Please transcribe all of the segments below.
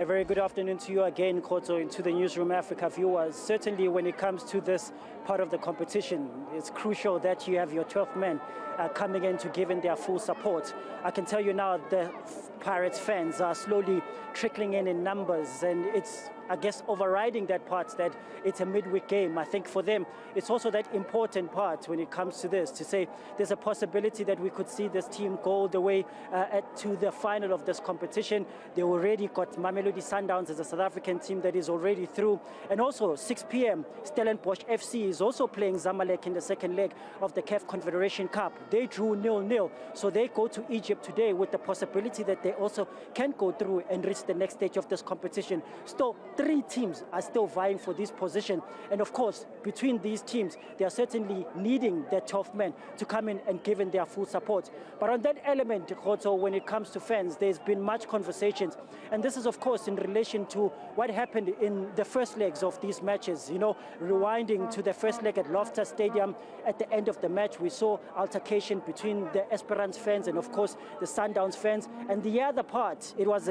A very good afternoon to you again, Koto, and to the Newzroom Afrika viewers. Certainly when it comes to this part of the competition, it's crucial that you have your 12 men coming in to give in their full support. I can tell you now the Pirates fans are slowly trickling in numbers, and it's, I guess, overriding that part that it's a midweek game. I think for them, it's also that important part when it comes to this, to say there's a possibility that we could see this team go all the way to the final of this competition. They already got Mamelodi Sundowns as a South African team that is already through. And also 6 p.m, Stellenbosch FC is also playing Zamalek in the second leg of the CAF Confederation Cup. They drew 0-0, so they go to Egypt today with the possibility that they also can go through and reach the next stage of this competition. So 3 teams are still vying for this position, and of course between these teams they are certainly needing their 12 men to come in and give in their full support. But on that element also, when it comes to fans, there's been much conversations, and this is of course in relation to what happened in the first legs of these matches. You know, rewinding to the first leg at Loftus Stadium, at the end of the match we saw altercation between the Esperance fans and of course the Sundowns fans, and the other part, it was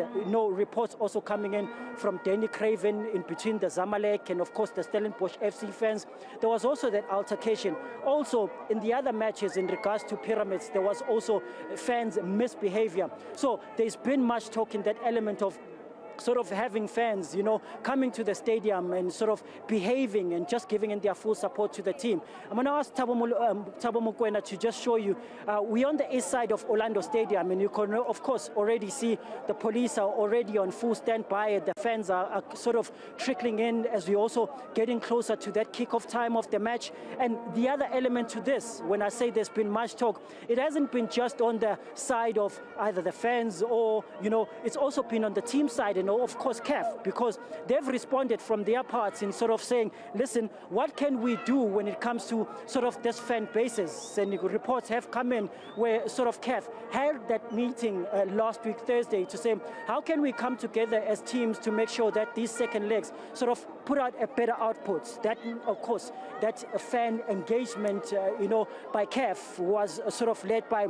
reports also coming in from Danny Craven in between the Zamalek and of course the Stellenbosch FC fans. There was also that altercation. Also in the other matches in regards to Pyramids, there was also fans misbehavior. So there's been much talk in that element of sort of having fans, you know, coming to the stadium and sort of behaving and just giving in their full support to the team. I'm going to ask Thabo Mokoena to just show you. We're on the east side of Orlando Stadium, and you can, of course, already see the police are already on full standby. The fans are sort of trickling in as we're also getting closer to that kickoff time of the match. And the other element to this, when I say there's been much talk, it hasn't been just on the side of either the fans or, you know, it's also been on the team side, and of course CAF, because they've responded from their parts in sort of saying, listen, what can we do when it comes to sort of this fan basis? And reports have come in where sort of CAF held that meeting last week Thursday to say, how can we come together as teams to make sure that these second legs sort of put out a better output? That, of course, that fan engagement, you know, by CAF was sort of led by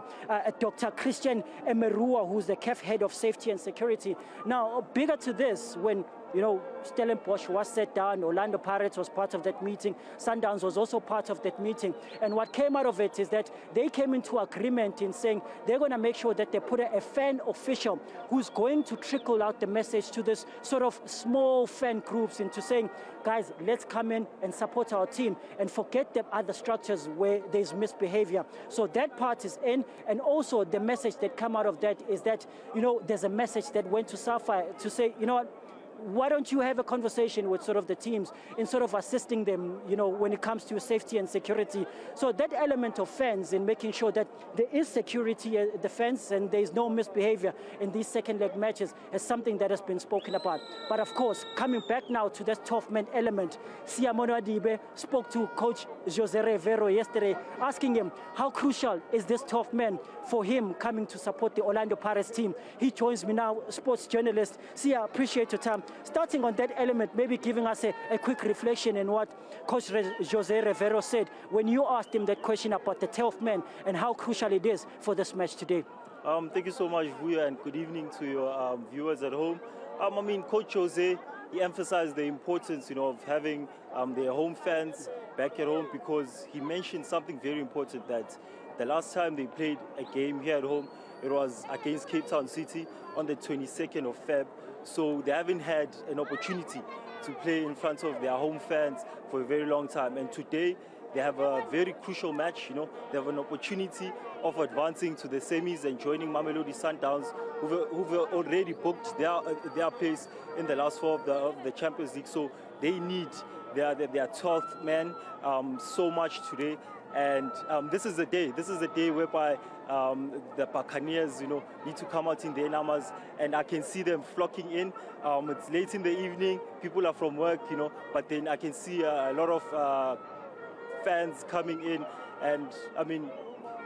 Dr. Christian Emerua, who's the CAF head of safety and security. Now, bigger to this, when, you know, Stellenbosch was set down, Orlando Pirates was part of that meeting, Sundowns was also part of that meeting, and what came out of it is that they came into agreement in saying they're going to make sure that they put a fan official who's going to trickle out the message to this sort of small fan groups into saying, guys, let's come in and support our team and forget the other structures where there's misbehavior. So that part is in, and also the message that come out of that is that, you know, there's a message that went to Sapphire to say, you know what, why don't you have a conversation with sort of the teams in sort of assisting them, you know, when it comes to safety and security. So that element of fans in making sure that there is security at the fence and there is no misbehavior in these second leg matches is something that has been spoken about. But of course, coming back now to that 12-man element, Siya Monoalibe spoke to Coach Jose Rivero yesterday, asking him how crucial is this 12 man for him coming to support the Orlando Pirates team. He joins me now, sports journalist. Siya, appreciate your time. Starting on that element, maybe giving us a quick reflection in what Coach Jose Rivero said when you asked him that question about the 12th man and how crucial it is for this match today. Thank you so much, Vuyo, and good evening to your viewers at home. I mean, Coach Jose, he emphasized the importance, you know, of having their home fans back at home, because he mentioned something very important, that the last time they played a game here at home, it was against Cape Town City on the 22nd of Feb. So they haven't had an opportunity to play in front of their home fans for a very long time. And today they have a very crucial match. You know, they have an opportunity of advancing to the semis and joining Mamelodi Sundowns, who've already booked their place in the last 4 of the Champions League. So they need their 12th man so much today. And this is the day. This is the day whereby the Buccaneers, you know, need to come out in their numbers, and I can see them flocking in. It's late in the evening. People are from work, you know, but then I can see a lot of fans coming in, and I mean,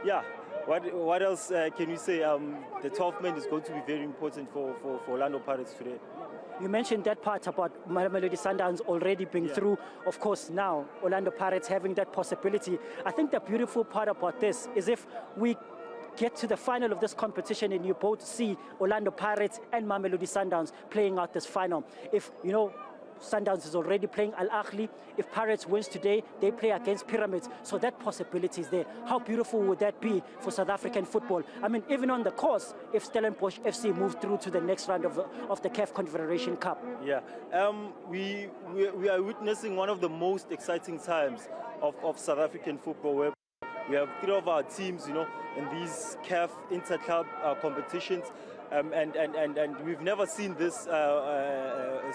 yeah. What else can we say? The 12th man is going to be very important for Orlando Pirates today. You mentioned that part about Mamelodi Sundowns already being through. Of course, now Orlando Pirates having that possibility. I think the beautiful part about this is if we get to the final of this competition and you both see Orlando Pirates and Mamelodi Sundowns playing out this final. If, you know, Sundowns is already playing Al Ahly. If Pirates wins today, they play against Pyramids. So that possibility is there. How beautiful would that be for South African football? I mean, even on the course, if Stellenbosch FC moved through to the next round of the CAF Confederation Cup. Yeah, we are witnessing one of the most exciting times of South African football, where we have 3 of our teams, you know, in these CAF inter-club competitions. And we've never seen this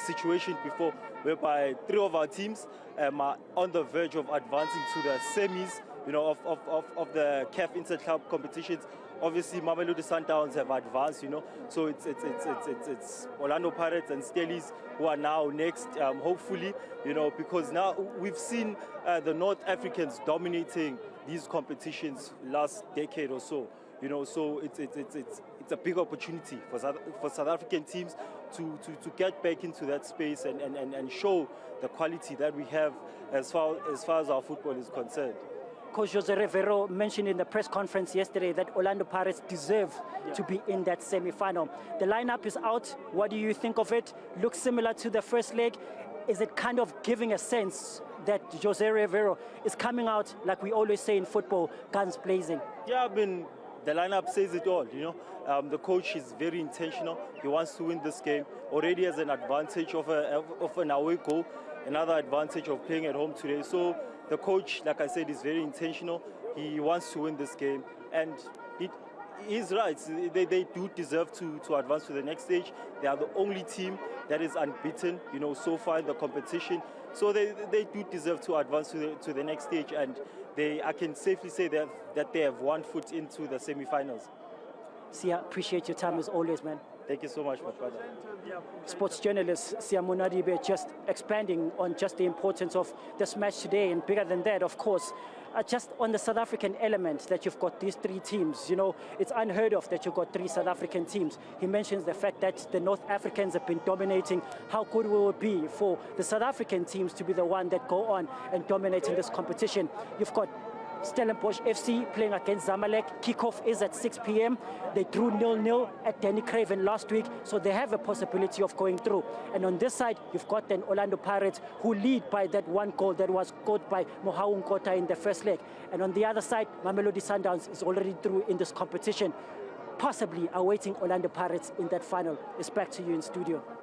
situation before, whereby 3 of our teams are on the verge of advancing to the semis, you know, of the CAF inter-club competitions. Obviously, Mamelodi Sundowns have advanced, you know, so it's Orlando Pirates and Stellies who are now next, hopefully, you know, because now we've seen the North Africans dominating these competitions last decade or so. You know, so it's a big opportunity for South African teams to get back into that space and show the quality that we have as far as our football is concerned. Coach Jose Rivero mentioned in the press conference yesterday that Orlando Pirates deserve to be in that semi-final. The lineup is out. What do you think of it? Looks similar to the first leg. Is it kind of giving a sense that Jose Rivero is coming out, like we always say in football, guns blazing? Yeah, I mean, the lineup says it all, you know. The coach is very intentional. He wants to win this game. Already has an advantage of an away goal, another advantage of playing at home today. So the coach, like I said, is very intentional. He wants to win this game, and he's right. They do deserve to advance to the next stage. They are the only team that is unbeaten, you know, so far in the competition. So they do deserve to advance to the next stage, and I can safely say that they have 1 foot into the semi-finals. Siya, appreciate your time as always, man. Thank you so much, my brother. Sports journalist Siya Monoalibe just expanding on just the importance of this match today, and bigger than that, of course, just on the South African element that you've got these 3 teams. You know, it's unheard of that you've got 3 South African teams. He mentions the fact that the North Africans have been dominating. How good will it be for the South African teams to be the one that go on and dominate in this competition? You've got Stellenbosch FC playing against Zamalek. Kickoff is at 6 p.m. They drew 0-0 at Danny Craven last week, so they have a possibility of going through. And on this side, you've got then Orlando Pirates, who lead by that 1 goal that was scored by Mohau Nkota in the first leg. And on the other side, Mamelodi Sundowns is already through in this competition, possibly awaiting Orlando Pirates in that final. It's back to you in studio.